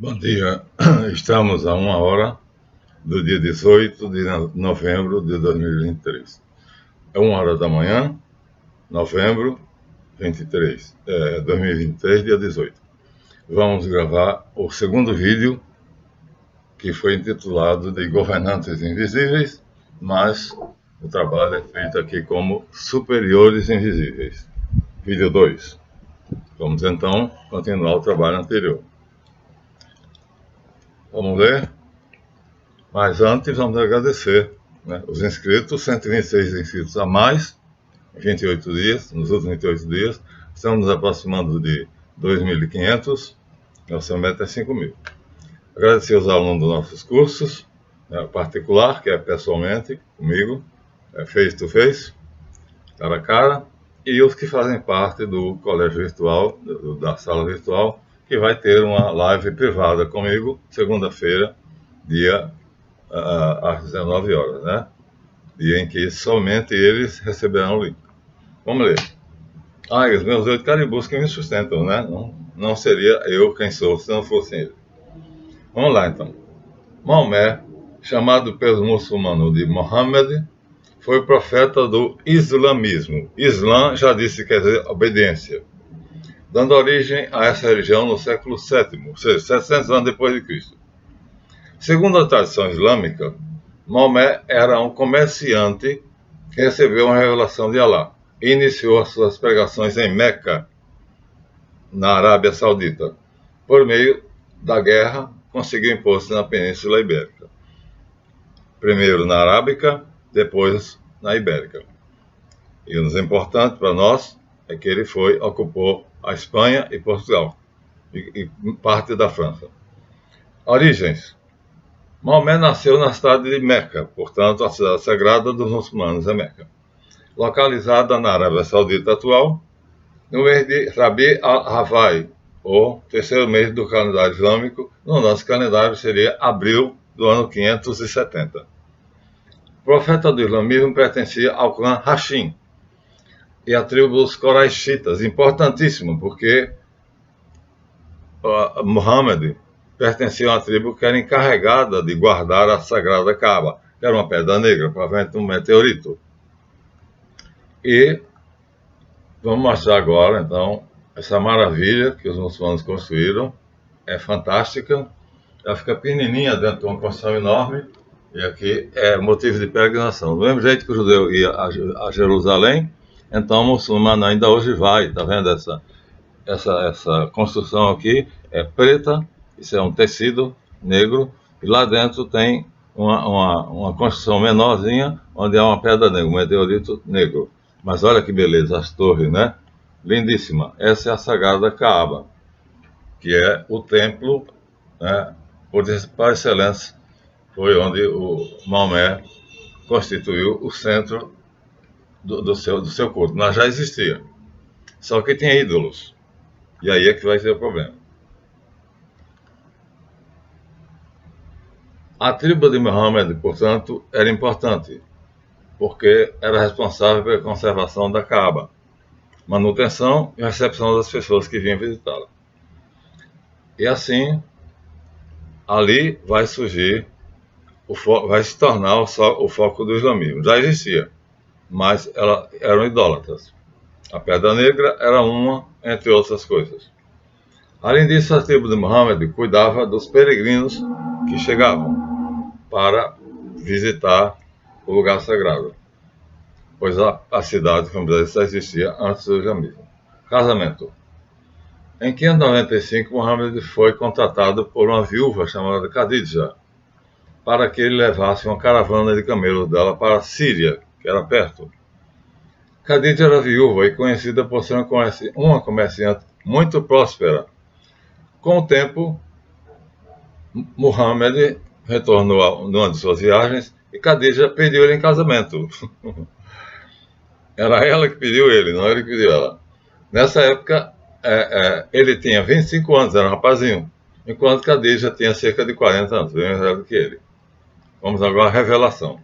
Bom dia, estamos a 1 hora do dia 18 de novembro de 2023. É 1 hora da manhã, novembro 2023, dia 18. Vamos gravar o segundo vídeo, que foi intitulado de Governantes Invisíveis, mas o trabalho é feito aqui como Superiores Invisíveis. Vídeo 2. Vamos então continuar o trabalho anterior. Vamos ver? Mas antes vamos agradecer, né, os inscritos, 126 inscritos a mais, em 28 dias, nos últimos 28 dias. Estamos nos aproximando de 2.500, nossa meta é 5.000. Agradecer aos alunos dos nossos cursos, né, particular, que é pessoalmente, comigo, face to face, cara a cara, e os que fazem parte do colégio virtual, da sala virtual, que vai ter uma live privada comigo, segunda-feira, às 19 horas, né? Dia em que somente eles receberão o link. Vamos ler. Os meus 8 caribus que me sustentam, né? Não seria eu quem sou, se não fossem eles. Vamos lá, então. Maomé, chamado pelos muçulmanos de Mohammed, foi profeta do islamismo. Islã já disse que quer dizer obediência, dando origem a essa religião no século VII, ou seja, 700 anos depois de Cristo. Segundo a tradição islâmica, Maomé era um comerciante que recebeu uma revelação de Alá e iniciou as suas pregações em Meca, na Arábia Saudita. Por meio da guerra, conseguiu impor-se na Península Ibérica. Primeiro na Arábica, depois na Ibérica. E o importante para nós é que ele ocupou a Espanha e Portugal, e parte da França. Origens. Maomé nasceu na cidade de Meca, portanto, a cidade sagrada dos muçulmanos é Meca, localizada na Arábia Saudita atual, no mês de Rabi al-Hawai, ou terceiro mês do calendário islâmico. No nosso calendário seria abril do ano 570. O profeta do islamismo pertencia ao clã Hashim e à tribo dos Quraishitas, importantíssimo, porque Muhammad pertencia a uma tribo que era encarregada de guardar a sagrada Kaaba, que era uma pedra negra, provavelmente um meteorito. E vamos mostrar agora, então, essa maravilha que os muçulmanos construíram. É fantástica. Ela fica pequenininha dentro de uma construção enorme, e aqui é motivo de peregrinação. Do mesmo jeito que o judeu ia a Jerusalém, então o muçulmano ainda hoje vai. Está vendo essa construção aqui? É preta. Isso é um tecido negro, e lá dentro tem uma construção menorzinha, onde há uma pedra negra, um meteorito negro. Mas olha que beleza, as torres, né? Lindíssima. Essa é a Sagrada Kaaba, que é o templo, né, por excelência. Foi onde o Maomé constituiu o centro do seu culto. Mas já existia, só que tinha ídolos. E aí é que vai ser o problema. A tribo de Muhammad, portanto, era importante, porque era responsável pela conservação da Kaaba, manutenção e recepção das pessoas que vinham visitá-la. E assim, ali vai surgir, vai se tornar o foco do islamismo. Já existia, mas eram idólatras. A Pedra Negra era uma, entre outras coisas. Além disso, a tribo de Muhammad cuidava dos peregrinos que chegavam para visitar o lugar sagrado, pois a cidade, como já disse, já existia antes do islamismo. Casamento. Em 595, Muhammad foi contratado por uma viúva chamada Khadija, para que ele levasse uma caravana de camelos dela para a Síria, que era perto. Khadija era viúva e conhecida por ser uma comerciante muito próspera. Com o tempo, Muhammad retornou numa de suas viagens e Khadija pediu ele em casamento. Era ela que pediu ele, não ele que pediu ela. Nessa época, ele tinha 25 anos, era um rapazinho, enquanto Khadija tinha cerca de 40 anos, bem mais velho que ele. Vamos agora à revelação.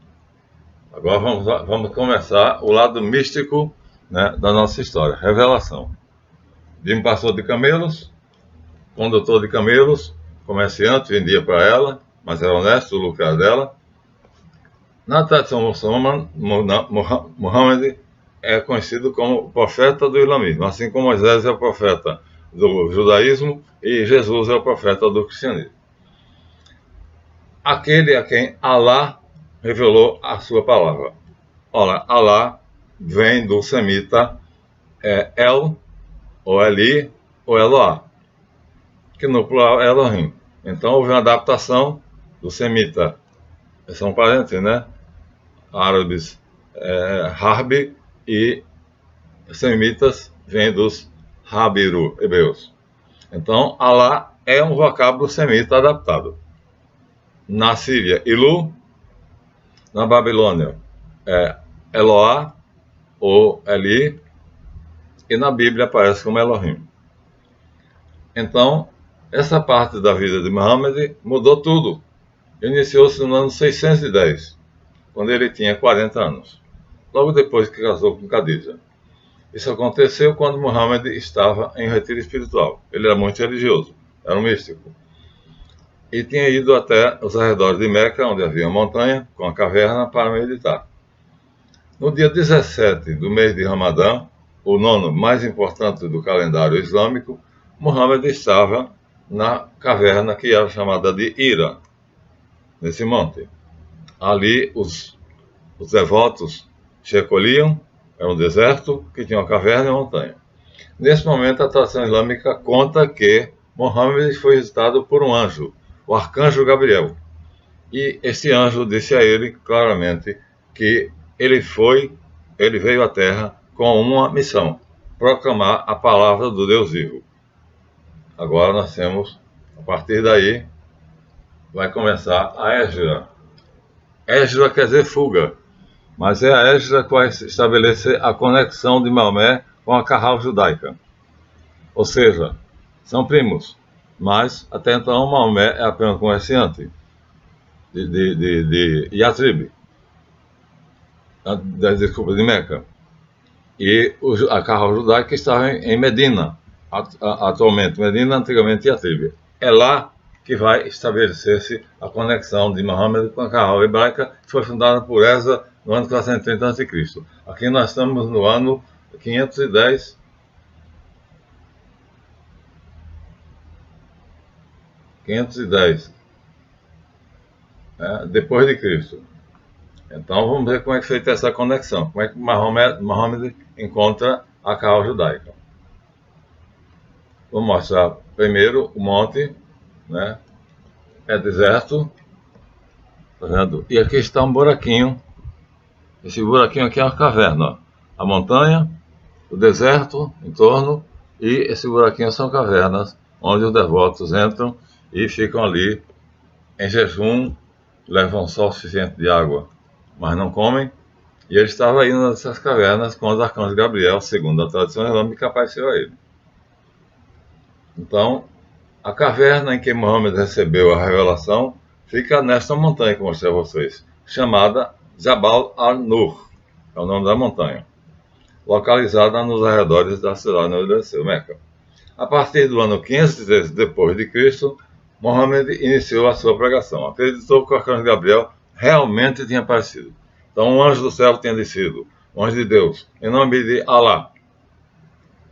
Agora vamos começar o lado místico, né, da nossa história. Revelação. De um pastor de camelos, condutor de camelos, comerciante, vendia para ela, mas era honesto o lucro dela. Na tradição muçulmana, Muhammad é conhecido como o profeta do islamismo, assim como Moisés é o profeta do judaísmo e Jesus é o profeta do cristianismo. Aquele a quem Allah revelou a sua palavra. Olha, Allah vem do semita El, ou Eli, ou Eloá, que no plural é Elohim. Então houve uma adaptação do semita, são parentes, né? Árabes, Harbi, e semitas vêm dos Habiru, hebreus. Então, Allah é um vocábulo semita adaptado. Na Síria, Ilu, na Babilônia, Eloá ou Eli, e na Bíblia aparece como Elohim. Então, essa parte da vida de Muhammad mudou tudo. Iniciou-se no ano 610, quando ele tinha 40 anos, logo depois que casou com Khadija. Isso aconteceu quando Muhammad estava em retiro espiritual. Ele era muito religioso, era um místico. E tinha ido até os arredores de Meca, onde havia uma montanha com a caverna, para meditar. No dia 17 do mês de Ramadã, o nono mais importante do calendário islâmico, Muhammad estava na caverna que era chamada de Hira, nesse monte. Ali os devotos se recolhiam, era um deserto que tinha uma caverna e uma montanha. Nesse momento, a tradição islâmica conta que Muhammad foi visitado por um anjo, o arcanjo Gabriel. E esse anjo disse a ele claramente que ele veio à Terra com uma missão: proclamar a palavra do Deus vivo. Agora nós temos, a partir daí, vai começar a Hégira. Hégira quer dizer fuga, mas é a Hégira que vai estabelecer a conexão de Maomé com a Carral judaica. Ou seja, são primos, mas até então Maomé é apenas comerciante de Yatrib, de Meca. E a Carral judaica estava em Medina, atualmente Medina, antigamente Yatrib. É lá que vai estabelecer-se a conexão de Muhammad com a Carral hebraica, que foi fundada por Ezra no ano 430 a.C. Aqui nós estamos no ano 510. Depois de Cristo. Então vamos ver como é que foi feita essa conexão, como é que Muhammad encontra a Carral judaica. Vou mostrar primeiro o monte, né? É deserto, tá vendo? E aqui está um buraquinho. Esse buraquinho aqui é uma caverna, ó. A montanha, o deserto em torno, e esse buraquinho são cavernas onde os devotos entram e ficam ali em jejum, levam só o suficiente de água, mas não comem. E ele estava aí nessas cavernas quando o arcanjo Gabriel, segundo a tradição islâmica, apareceu a ele. Então, a caverna em que Muhammad recebeu a revelação fica nesta montanha que eu mostrei a vocês, chamada Jabal al-Nur, é o nome da montanha, localizada nos arredores da cidade onde ele nasceu, Meca. A partir do ano 513 depois de Cristo, Muhammad iniciou a sua pregação. Acreditou que o arcanjo Gabriel realmente tinha aparecido. Então um anjo do céu tinha descido, um anjo de Deus, em nome de Allah,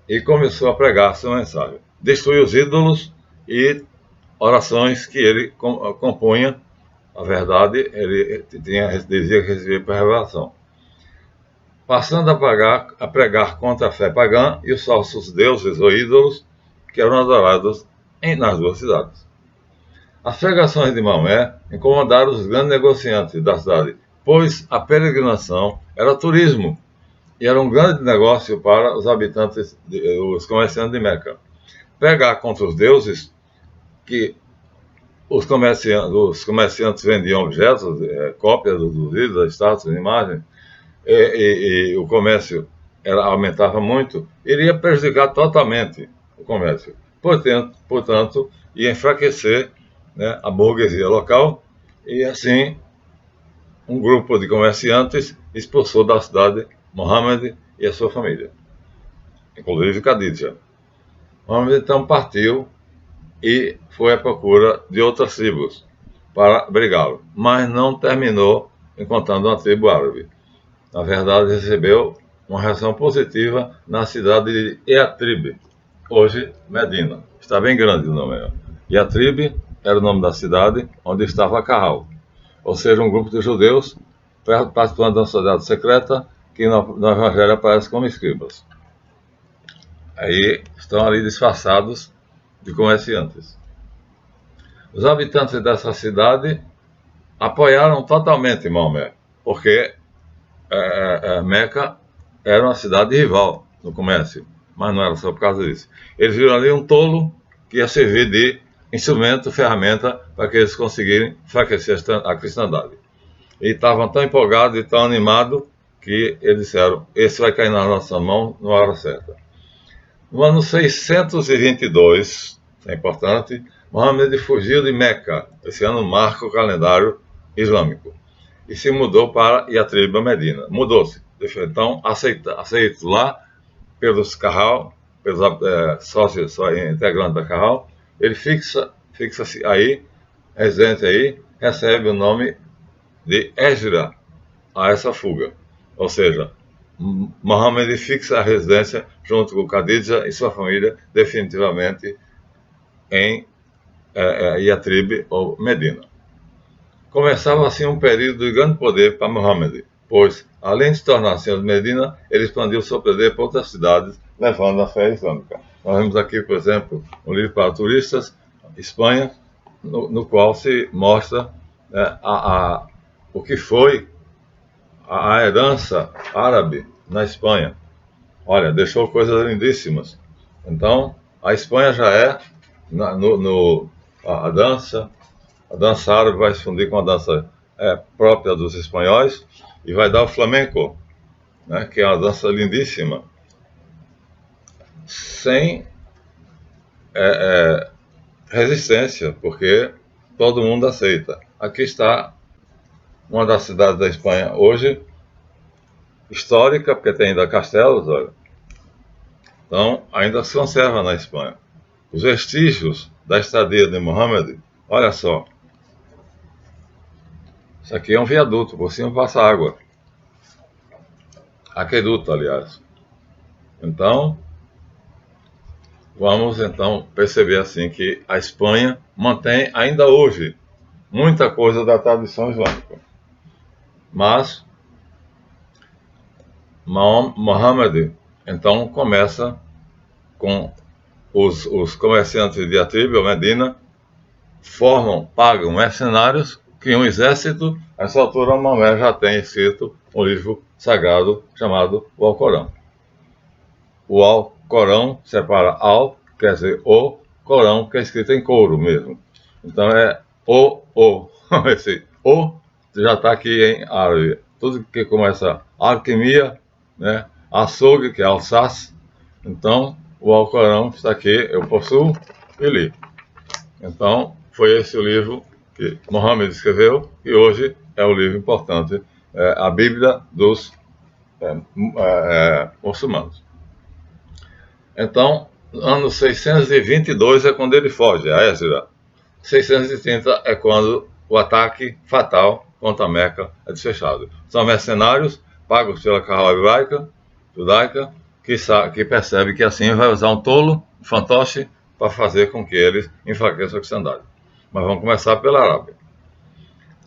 e começou a pregar sua mensagem. Destruiu os ídolos e orações que ele compunha. A verdade, ele dizia que recebia por revelação. Passando a pregar contra a fé pagã e os falsos deuses ou ídolos que eram adorados nas duas cidades. As pregações de Maomé incomodaram os grandes negociantes da cidade, pois a peregrinação era turismo e era um grande negócio para os habitantes, os comerciantes de Meca. Pregar contra os deuses, que os comerciantes vendiam objetos, cópias dos ídolos, estátuas, imagens, e o comércio aumentava muito, iria prejudicar totalmente o comércio. Portanto, ia enfraquecer, né, a burguesia local, e assim um grupo de comerciantes expulsou da cidade Muhammad e a sua família, inclusive Khadija. Muhammad então partiu e foi à procura de outras tribos para brigá-lo, mas não terminou encontrando uma tribo árabe. Na verdade, recebeu uma reação positiva na cidade de Yatrib, hoje Medina. Está bem grande o nome. Yatrib era o nome da cidade onde estava Carral, ou seja, um grupo de judeus participando de uma sociedade secreta que no Evangelho aparece como escribas. Aí estão ali disfarçados de comerciantes. Os habitantes dessa cidade apoiaram totalmente Maomé, porque Meca era uma cidade rival no comércio, mas não era só por causa disso. Eles viram ali um tolo que ia servir de instrumento, ferramenta, para que eles conseguirem enfraquecer a cristandade. E estavam tão empolgados e tão animados que eles disseram: esse vai cair na nossa mão na hora certa. No ano 622, é importante, Mohammed fugiu de Meca. Esse ano marca o calendário islâmico. E se mudou para Yatrib, Medina. Mudou-se. Então, aceito lá pelos Carral, pelos sócios integrantes da Carral. Ele fixa-se aí, residente aí, recebe o nome de Hejra a essa fuga. Ou seja, Mohammed fixa a residência junto com Khadija e sua família definitivamente em Yatrib ou Medina. Começava assim um período de grande poder para Mohammed, pois, além de se tornar senhor de Medina, ele expandiu seu poder para outras cidades, levando a fé islâmica. Nós vemos aqui, por exemplo, um livro para turistas, Espanha, no qual se mostra o que foi a herança árabe na Espanha. Olha, deixou coisas lindíssimas. Então, a Espanha já é a dança árabe vai se fundir com a dança própria dos espanhóis e vai dar o flamenco, né, que é uma dança lindíssima, sem resistência, porque todo mundo aceita. Aqui está uma das cidades da Espanha hoje, histórica, porque tem ainda castelos, olha. Então, ainda se conserva na Espanha. Os vestígios da estadia de Mohammed, olha só. Isso aqui é um viaduto, por cima passa água. Aqueduto, aliás. Então, vamos então perceber assim que a Espanha mantém ainda hoje muita coisa da tradição islâmica. Mas Mohammed então começa com os comerciantes de Yatrib ou Medina, pagam mercenários, criam um exército. A essa altura Maomé já tem escrito um livro sagrado chamado o Alcorão. O Alcorão separa Al, quer dizer o Corão, que é escrito em couro mesmo. Então é esse O já está aqui em árabe. Tudo que começa alquimia, né? Açougue, que é Alsace. Então, o Alcorão está aqui, eu possuo e li. Então, foi esse o livro que Mohammed escreveu e hoje é o livro importante, a Bíblia dos muçulmanos. Então, ano 622 é quando ele foge, a Hejra. 630 é quando o ataque fatal contra a Meca é desfechado. São mercenários pagos pela Carral judaica, que percebe que assim vai usar um tolo, um fantoche, para fazer com que eles enfraqueçam a cristandade. Mas vamos começar pela Arábia.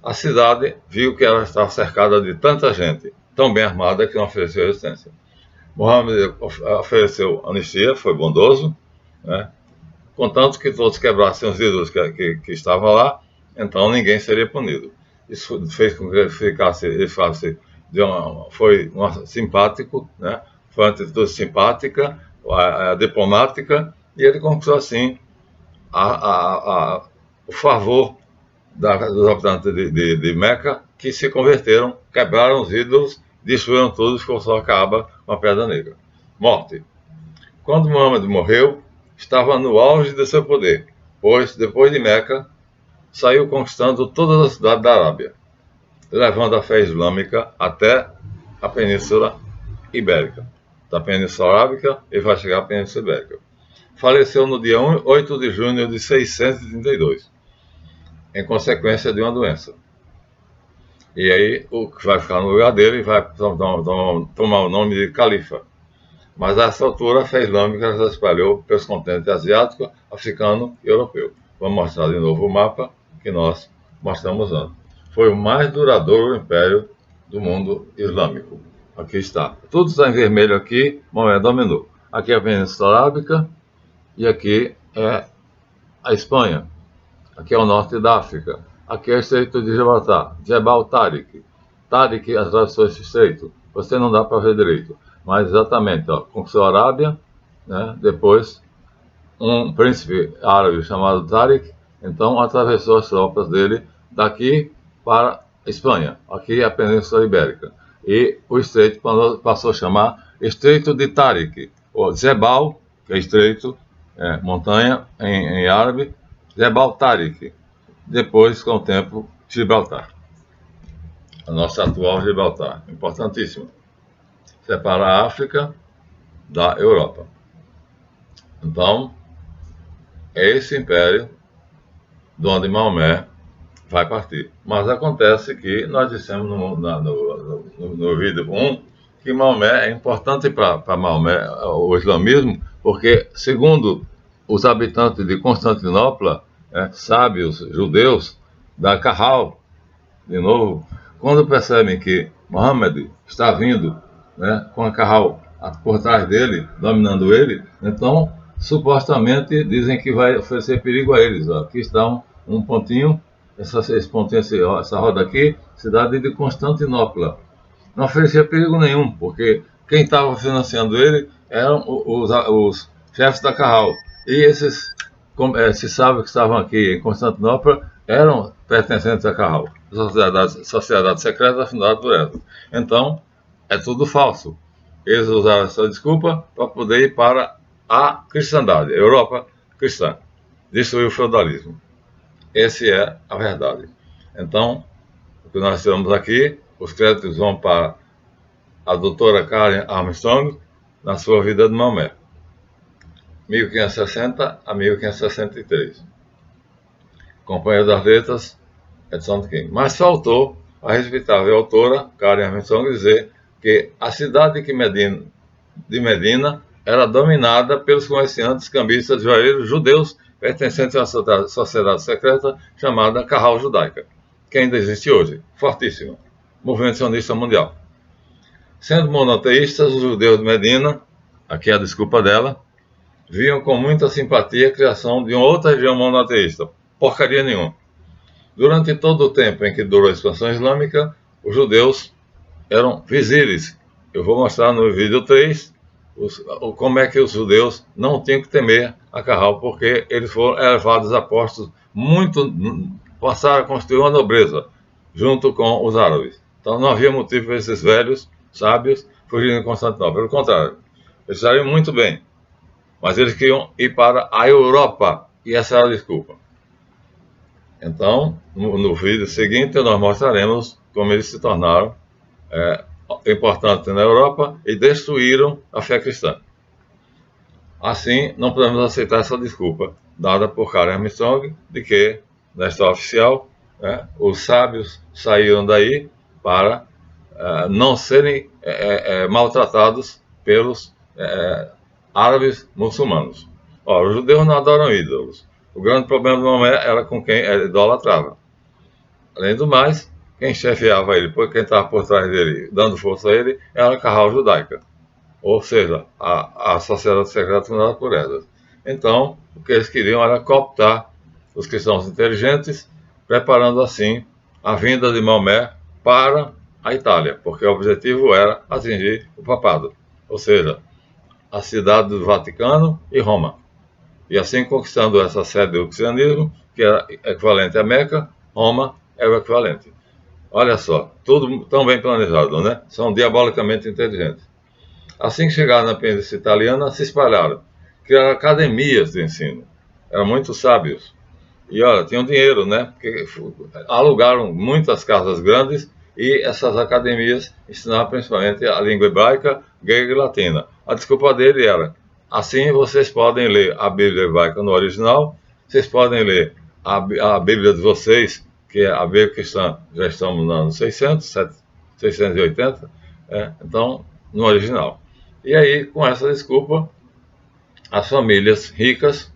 A cidade viu que ela estava cercada de tanta gente, tão bem armada, que não ofereceu resistência. Mohammed ofereceu anistia, foi bondoso, né? Contanto que todos quebrassem os ídolos que estavam lá, então ninguém seria punido. Isso fez com que ele foi simpático, né? Foi uma atitude simpática, diplomática, e ele conquistou assim o favor dos habitantes de Meca, que se converteram, quebraram os ídolos, destruíram tudo, ficou só a Kaaba, uma pedra negra. Morte. Quando Muhammad morreu, estava no auge de seu poder, pois, depois de Meca, saiu conquistando todas as cidades da Arábia, levando a fé islâmica até a Península Ibérica. Da Península Arábica, ele vai chegar à Península Ibérica. faleceu no dia 8 de junho de 632, em consequência de uma doença. E aí, o que vai ficar no lugar dele vai tomar o nome de califa. Mas a essa altura, a fé islâmica já se espalhou pelos continentes asiático, africano e europeu. Vamos mostrar de novo o mapa que nós mostramos antes. Foi o mais duradouro império do mundo islâmico. Aqui está. Tudo está em vermelho aqui, Maomé dominou. Aqui é a Península Arábica e aqui é a Espanha. Aqui é o norte da África. Aqui é o Estreito de Gibraltar, Jebel Tariq. Tariq, a tradução desse estreito. Você não dá para ver direito. Mas exatamente, ó, conquistou a Arábia, né? Depois um príncipe árabe chamado Tariq, então atravessou as tropas dele daqui para a Espanha. Aqui é a Península Ibérica. E o estreito passou a chamar Estreito de Tariq, ou Jebel, que é estreito, montanha em árabe, Jebel Tariq. Depois, com o tempo, Gibraltar. A nossa atual Gibraltar. Importantíssimo. Separa a África da Europa. Então, é esse império de onde Maomé vai partir. Mas acontece que nós dissemos no vídeo 1 que Maomé é importante para Maomé, o islamismo, porque, segundo os habitantes de Constantinopla, sábios judeus da Carral, de novo, quando percebem que Mohammed está vindo, com a Carral por trás dele, dominando ele, então supostamente dizem que vai oferecer perigo a eles. Ó. Aqui está um pontinho, esse pontinho, essa roda aqui, cidade de Constantinopla. Não oferecia perigo nenhum, porque quem estava financiando ele eram os chefes da Carral. E esses sábios que estavam aqui em Constantinopla eram pertencentes à Carral, sociedade secreta fundada por ela. Então, é tudo falso. Eles usaram essa desculpa para poder ir para a cristandade, a Europa cristã, destruir o feudalismo. Essa é a verdade. Então, o que nós tiramos aqui, os créditos vão para a doutora Karen Armstrong, na sua vida de Maomé, 1560 a 1563. Companheiro das letras, Edson King. Mas faltou a respeitável autora, Karen Armstrong, dizer que a cidade de Medina era dominada pelos comerciantes, cambistas, joalheiros judeus pertencentes a uma sociedade secreta chamada Carral Judaica, que ainda existe hoje, fortíssima, movimento sionista mundial. Sendo monoteístas, os judeus de Medina, aqui é a desculpa dela, viam com muita simpatia a criação de uma outra região monoteísta, porcaria nenhuma. Durante todo o tempo em que durou a expansão islâmica, os judeus eram vizires. Eu vou mostrar no vídeo 3 como é que os judeus não tinham que temer a Carral, porque eles foram elevados a postos passaram a construir uma nobreza, junto com os árabes. Então não havia motivo para esses velhos sábios fugirem de Constantinopla. Pelo contrário, eles estariam muito bem, mas eles queriam ir para a Europa, e essa era a desculpa. Então, no vídeo seguinte, nós mostraremos como eles se tornaram importantes na Europa e destruíram a fé cristã. Assim, não podemos aceitar essa desculpa dada por Karen Armstrong de que, na história oficial, os sábios saíram daí para não serem maltratados pelos árabes muçulmanos. Ora, os judeus não adoram ídolos. O grande problema do Maomé era com quem ele idolatrava. Além do mais, quem chefiava ele, quem estava por trás dele, dando força a ele, era a Carral Judaica, ou seja, a sociedade secreta fundada por elas. Então, o que eles queriam era cooptar os cristãos inteligentes, preparando assim a vinda de Maomé para a Itália, porque o objetivo era atingir o papado, ou seja, a cidade do Vaticano e Roma. E assim conquistando essa sede do cristianismo, que era equivalente a Meca, Roma é o equivalente. Olha só, tudo tão bem planejado, né? São diabolicamente inteligentes. Assim que chegaram na Península Italiana, se espalharam, criaram academias de ensino. Eram muito sábios. E olha, tinham dinheiro, né? Porque alugaram muitas casas grandes e essas academias ensinavam principalmente a língua hebraica, grega e latina. A desculpa dele era assim vocês podem ler a Bíblia hebraica no original, vocês podem ler a Bíblia de vocês, que é a Bíblia cristã, já estamos no ano 600, 680, então, no original. E aí, com essa desculpa, as famílias ricas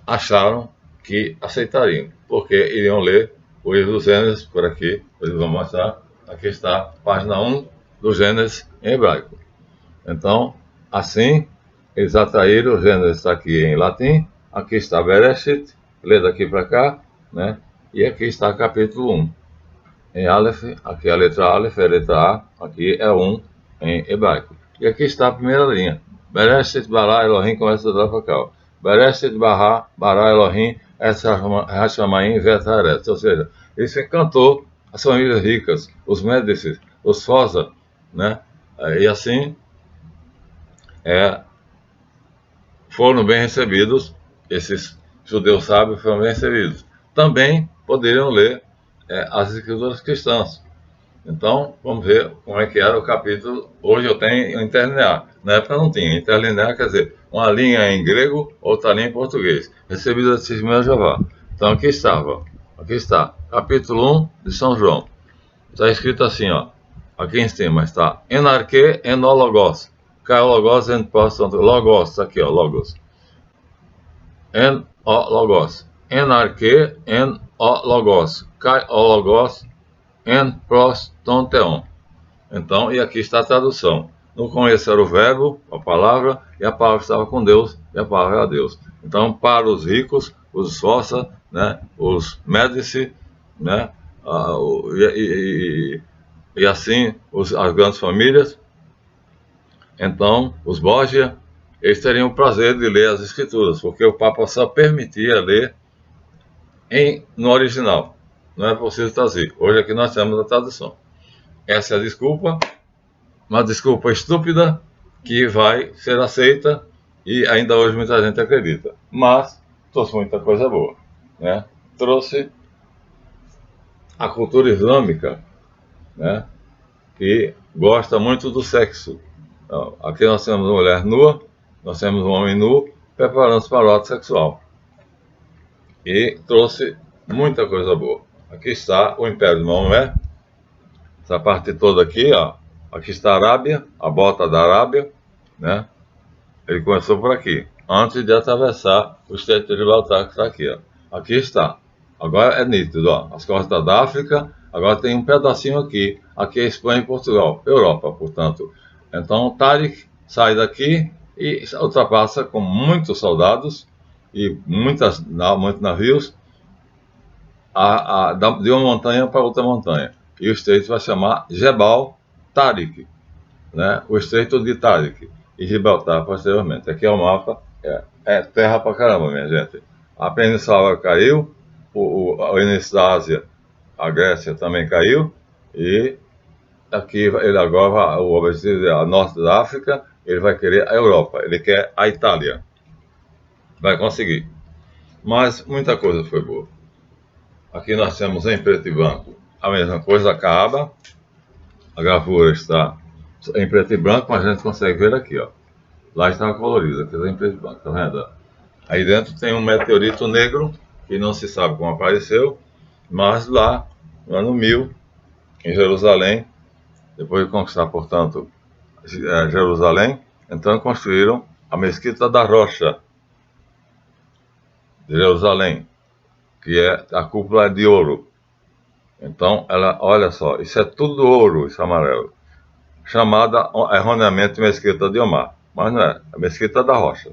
acharam que aceitariam, porque iriam ler o livro do Gênesis por aqui, eles vão mostrar, aqui está, página 1 do Gênesis em hebraico. Então, assim, eles atraíram, o Gênesis está aqui em latim, aqui está Bereshit, lê daqui para cá, né? E aqui está capítulo 1. Em Aleph, aqui é a letra Aleph, é a letra A, aqui é 1 em hebraico. E aqui está a primeira linha. Bereshit bara Elohim, começa a dar para cá. Bereshit bara Elohim, Hashamayim Vetaret. Ou seja, isso encantou as famílias ricas, os Médicis, os Fosa, né? E assim, foram bem recebidos, esses judeus sábios foram bem recebidos. Também poderiam ler as escrituras cristãs. Então, vamos ver como é que era o capítulo. Hoje eu tenho interlinear. Na época não tinha. Interlinear quer dizer uma linha em grego, outra linha em português. Recebida de Testemunho de Jeová. Então aqui estava. Aqui está. Capítulo 1 de São João. Está escrito assim, ó. Aqui em cima está. Enarque enologos. Logos en poston. Logos, está aqui, ó. Logos. Logos. Enarque enologos. Logos en prostonteon. Então, e aqui está a tradução. No começo era o verbo, a palavra, e a palavra estava com Deus, e a palavra era Deus. Então, para os ricos, os Fossa, né, os Médici, né, e assim, as grandes famílias, então, os Borgia, eles teriam o prazer de ler as Escrituras, porque o Papa só permitia ler no original. Não é possível traduzir. Hoje aqui nós temos a tradução. Essa é a desculpa, uma desculpa estúpida que vai ser aceita e ainda hoje muita gente acredita. Mas trouxe muita coisa boa, né? Trouxe a cultura islâmica, né? Que gosta muito do sexo. Então, aqui nós temos uma mulher nua, nós temos um homem nu, preparando-se para o ato sexual. E trouxe muita coisa boa. Aqui está o Império de Maomé, essa parte toda aqui, ó. Aqui está a Arábia, a bota da Arábia, né? Ele começou por aqui, antes de atravessar o Estreito de Gibraltar, que está aqui, ó. Aqui está. Agora é nítido, ó. As costas da África, agora tem um pedacinho aqui. Aqui é Espanha e Portugal, Europa, portanto. Então, Tariq sai daqui e ultrapassa com muitos soldados e muitos navios de uma montanha para outra montanha. E o estreito vai chamar Jebal Tariq, né? O estreito de Tariq e Gibraltar posteriormente. Aqui é o mapa, é terra pra caramba, minha gente. A Península caiu, o início da Ásia, a Grécia também caiu, e aqui ele agora, o objetivo é a norte da África, ele vai querer a Europa, ele quer a Itália. Vai conseguir. Mas muita coisa foi boa. Aqui nós temos em preto e branco a mesma coisa, a Kaaba. A gravura está em preto e branco, mas a gente consegue ver aqui, ó. Lá estava colorido, aqui está em preto e branco, tá vendo? Aí dentro tem um meteorito negro, que não se sabe como apareceu, mas lá, no ano 1000, em Jerusalém, depois de conquistar, portanto, Jerusalém, então construíram a Mesquita da Rocha de Jerusalém, que é a cúpula de ouro. Então, olha só, isso é tudo ouro, isso amarelo. Chamada erroneamente Mesquita de Omar, mas não é, a Mesquita da Rocha.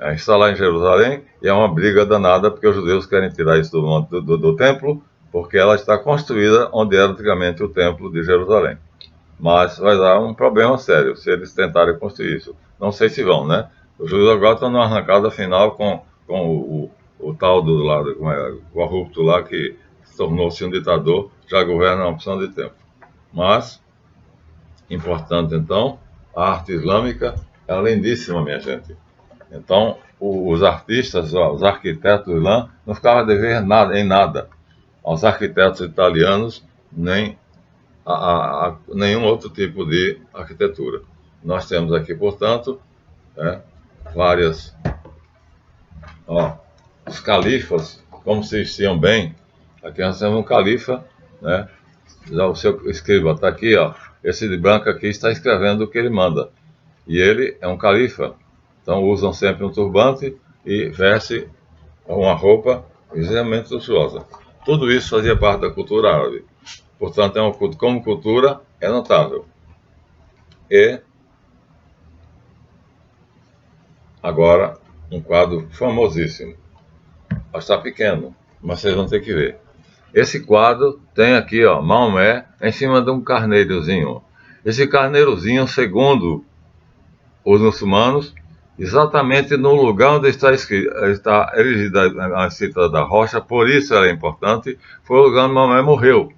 Está lá em Jerusalém e é uma briga danada, porque os judeus querem tirar isso do templo, porque ela está construída onde era antigamente o templo de Jerusalém. Mas vai dar um problema sério se eles tentarem construir isso. Não sei se vão, né? Os judeus agora estão numa arrancada final com o tal do lado, corrupto lá, que tornou-se um ditador, já governa uma opção de tempo. Mas, importante então, a arte islâmica é lindíssima, minha gente. Então, os artistas, os arquitetos lá, não ficavam a dever em nada aos arquitetos italianos, nem a nenhum outro tipo de arquitetura. Nós temos aqui, portanto, várias, ó, os califas, como se vestiam bem. Aqui nós temos um califa, né? Já o seu escriba está aqui, ó. Esse de branco aqui está escrevendo o que ele manda. E ele é um califa. Então usam sempre um turbante e veste uma roupa extremamente luxuosa. Tudo isso fazia parte da cultura árabe. Portanto, como cultura, é notável. E agora, um quadro famosíssimo. Está pequeno, mas vocês vão ter que ver. Esse quadro tem aqui, ó, Maomé em cima de um carneirozinho. Esse carneirozinho, segundo os muçulmanos, exatamente no lugar onde está erigida a escrita da rocha, por isso ela é importante, foi o lugar onde Maomé morreu.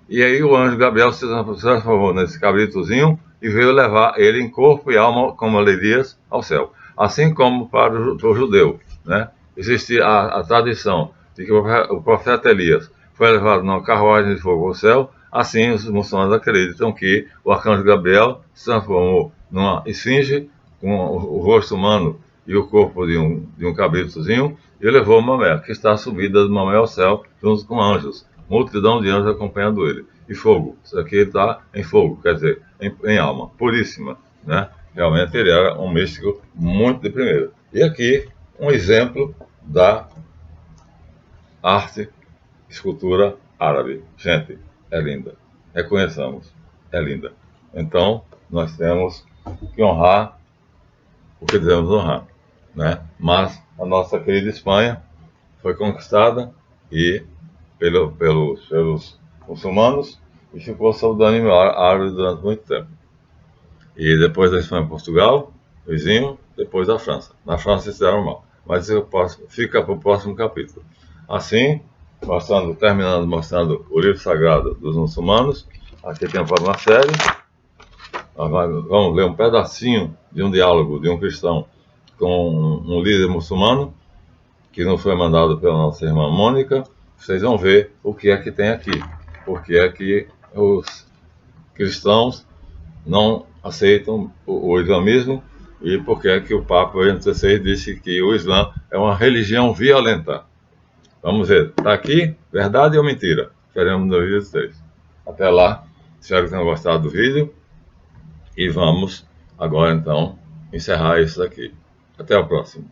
E aí o anjo Gabriel se transformou nesse cabritozinho e veio levar ele em corpo e alma, como Elias, ao céu. Assim como para o judeu, né? Existe a tradição de que o profeta Elias foi levado numa carruagem de fogo ao céu. Assim os muçulmanos acreditam que o arcanjo Gabriel se transformou numa esfinge com o rosto humano e o corpo de um cabritozinho e levou Maomé, que está a subida de Maomé ao céu junto com anjos. Multidão de anjos acompanhando ele. E fogo, isso aqui está em fogo, quer dizer, em alma, puríssima, né? Realmente ele era um místico muito de primeira. E aqui um exemplo da arte, escultura árabe. Gente, é linda. Reconheçamos, é linda. Então, nós temos que honrar o que devemos honrar, né? Mas a nossa querida Espanha foi conquistada e pelos muçulmanos e ficou sob domínio árabe durante muito tempo. E depois da Espanha e Portugal, vizinho, depois da França. Na França isso era mal, mas isso fica para o próximo capítulo. Assim, terminando mostrando o livro sagrado dos muçulmanos, aqui tem uma série. Vamos ler um pedacinho de um diálogo de um cristão com um líder muçulmano, que nos foi mandado pela nossa irmã Mônica. Vocês vão ver o que é que tem aqui. Por que é que os cristãos não aceitam o islamismo e por que é que o Papa Bento XVI disse que o Islã é uma religião violenta. Vamos ver. Está aqui, verdade ou mentira? Veremos no vídeo 3. Até lá, espero que tenham gostado do vídeo e vamos agora então encerrar isso aqui. Até a próxima.